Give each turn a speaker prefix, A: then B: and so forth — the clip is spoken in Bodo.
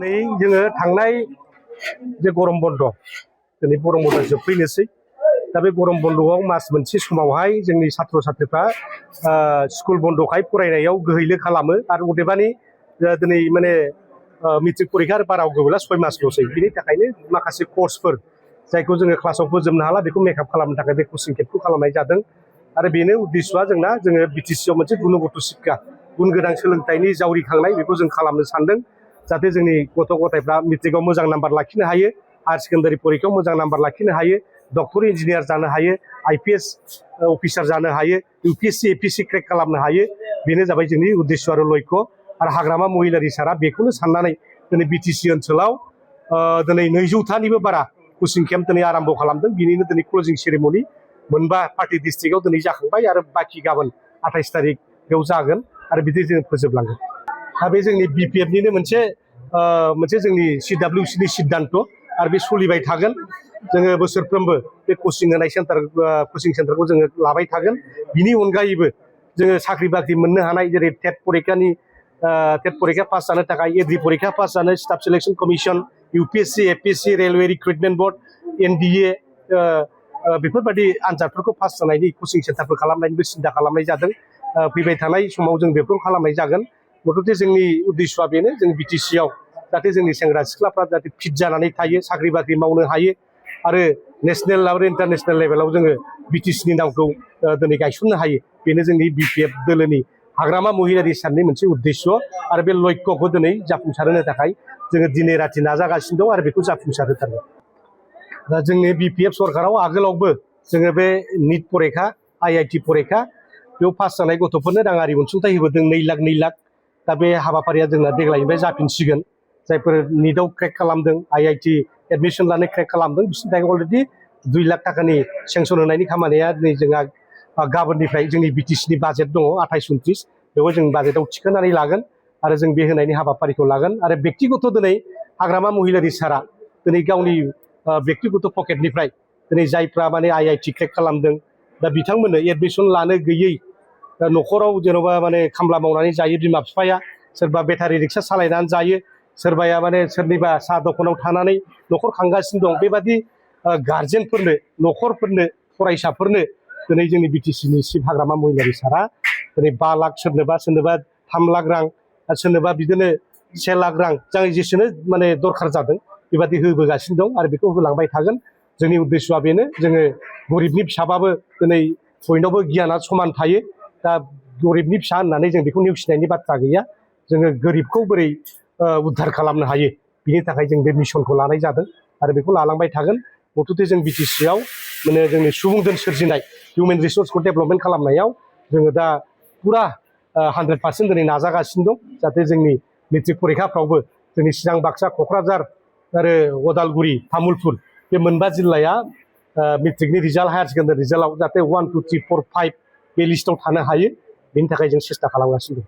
A: जोङो थांनाय जे गरम बन्द दिनै गरम बन्द जोबफैनोसै दा बे गरम बन्दआव मास मोनसे समावहाय जोंनि छात्र छात्रीफ्रा स्कुल बन्दखाय फरायनायाव गोहैलो खालामो आरो अदेबानि दिनै माने मेट्रिक परिखा बारा गैला 6 मासल'सै बिनि थाखायनो माखासे कर्सफोर जायखौ जोङो क्लासाव फोजोबनो हाला बेखौ मेकआप खालामनो थाखाय बे कचिं केम्पखौ खालामनाय जादों आरो बेनो उद्देश्यआ जोंना जोङो बिटिसिआव मोनसे गुणगत शिक्षा गुन गोनां सोलोंथाइनि जावरिखांनाय बेखौ जों खालामनो सानदों जाहाथे जोंनि गथ' गथायफ्रा मेट्रिकआव मोजां नाम्बार लाखिनो हायो हायार सेकेन्डारि परिखायाव मोजां नाम्बार लाखिनो हायो डक्टर इन्जिनियार जानो हायो आईपीएस अफिसार जानो हायो यूपीएससी एपीएससी क्रेक खालामनो हायो बेनो जाबाय जोंनि उद्देश्य आरो लक्ष्य आरो हाग्रामा महिलारि सारा बेखौनो साननानै दिनै बिटिसि ओनसोलाव दिनै 200थानिबो बारा कचिं केम्प दिनै आरम्भ खालामदों बिनिनो दिनै क्लोजिं सेरेमनि मोनबा पार्टी डिस्ट्रिक्टआव दिनै जाखांबाय आरो बाखि गाबोन 28 तारिख बेयाव जागोन आरो बिदि जों फोजोबलांगोन दा बे जोंनि बिपिएफनिनो मोनसे जोंनि सिडब्लिउसिनि सिद्धान्त आरो बे सोलिबाय थागोन जोङो बोसोरफ्रोमबो बे कचिं होनाय सेन्टारखौ जोङो लाबाय थागोन बिनि अनगायैबो जोङो साख्रि बाख्रि मोननो हानाय जेरै टेट परिखा पास जानो थाखाय एग्रि परिखा पास जानो staff selection commission UPSC APSC railway recruitment board NDA बेफोरबायदि आनजादफोरखौ पास जानायनि कचिं सेन्टारफोर खालामनायनिबो सिन्था खालामनाय जादों फैबाय थानाय समाव जों बेफोरखौ खालामनाय जागोन मथथे जोंनि उद्देश्यआ बेनो जों बिटिसिआव जाहाथे जोंनि सेंग्रा सिख्लाफ्रा जाहाथे फिट जानानै थायो साख्रि बाख्रि मावनो हायो आरो नेशनेल आरो इन्टारनेशनेल लेभेलाव जोङो बिटिसिनि नामखौ दिनै गायसननो हायो बेनो जोंनि बिपिएफ दोलोनि हाग्रामा महिलारि साननि मोनसे उद्देश्य आरो बे लक्ष्यखौ दिनै जाफुंसारहोनो थाखाय जोङो दिनै राति नाजागासिनो दं आरो बेखौ जाफुंसारहोथारगोन दा जोंनि बिपिएफ सरकाराव आगोलावबो जोङो बे निट परिखा आईआईटी परिखा बेयाव पास जानाय गथ'फोरनो राङारि अनसुंथाइ होबोदों 2 लाख दा बे हाबाफारिया जोंना देग्लायनिफ्राय जाफिनसिगोन जायफोर निटआव क्रेक खालामदों आईआईटी एडमिसन लानो क्रेक खालामदों बिसोरनि थाखाय अलरेडि 2 लाख थाखानि सेंसन होनायनि खामानिया दिनै जोंहा गाबोननिफ्राय जोंनि बिटिसिनि बाजेट दङ 28-29 बेखौ जों बाजेटआव थिखोनानै लागोन आरो जों बे होनायनि हाबाफारिखौ लागोन आरो बेक्तिगत दिनै हाग्रामा महिलारि सारा दिनै गावनि बेक्तिगत पकेटनिफ्राय दिनै जायफ्रा माने आईआईटी क्रेक खालामदों दा बिथांमोननो एडमिसन लानो गैयै न'खराव जेन'बा माने खामला मावनानै जायो बिमा बिफाया सोरबा बेटारि रिक्सा सालायनानै जायो सोरबाया माने सोरनिबा साहा दखानाव थानानै न'खर खांगासिनो दं बेबादि गार्जेनफोरनो न'खरफोरनो फरायसाफोरनो दिनै जोंनि बिटिसिनि सिफ हाग्रामा महिलारि सारा दिनै 5 लाख सोरनोबा 3 लाख रां आरो सोरनोबा बिदिनो 1 लाख रां जाय जेसेनो माने दरखार जादों बेबादि होबोगासिनो दं आरो बेखौ होलांबाय थागोन जोंनि उद्देश्यआ बेनो जोङो गरिबनि फिसाबाबो दिनै बयनावबो गियाना समान थायो दा गरिबनि फिसा होननानै जों बेखौ नेवसिनायनि बाथ्रा गैया जोङो गोरिबखौ बोरै उद्धार खालामनो हायो बिनि थाखाय जों बे मिशनखौ लानाय जादों आरो बेखौ लालांबाय थागोन मथथे जों बिटिसिआव माने जोंनि सुबुं दोन सोरजिनाय हिउमेन रिसोर्सखौ डेभेलपमेन्ट खालामनायाव जोङो दा पुरा 100% दिनै नाजागासिनो दं जाहाथे जोंनि मेट्रिक परिखाफ्रावबो जोंनि चिरां बाक्सा क'क्राझार आरो उदालगुरि तामुलपुर बे मोनबा जिल्लाया मेट्रिकनि रिजाल्ट हायार सेकेन्डारि रिजाल्टआव जाहाथे 1 2 3 4 5 बे लिस्टआव थानो हायो बेनि थाखाय जों सेस्था खालामगासिनो दं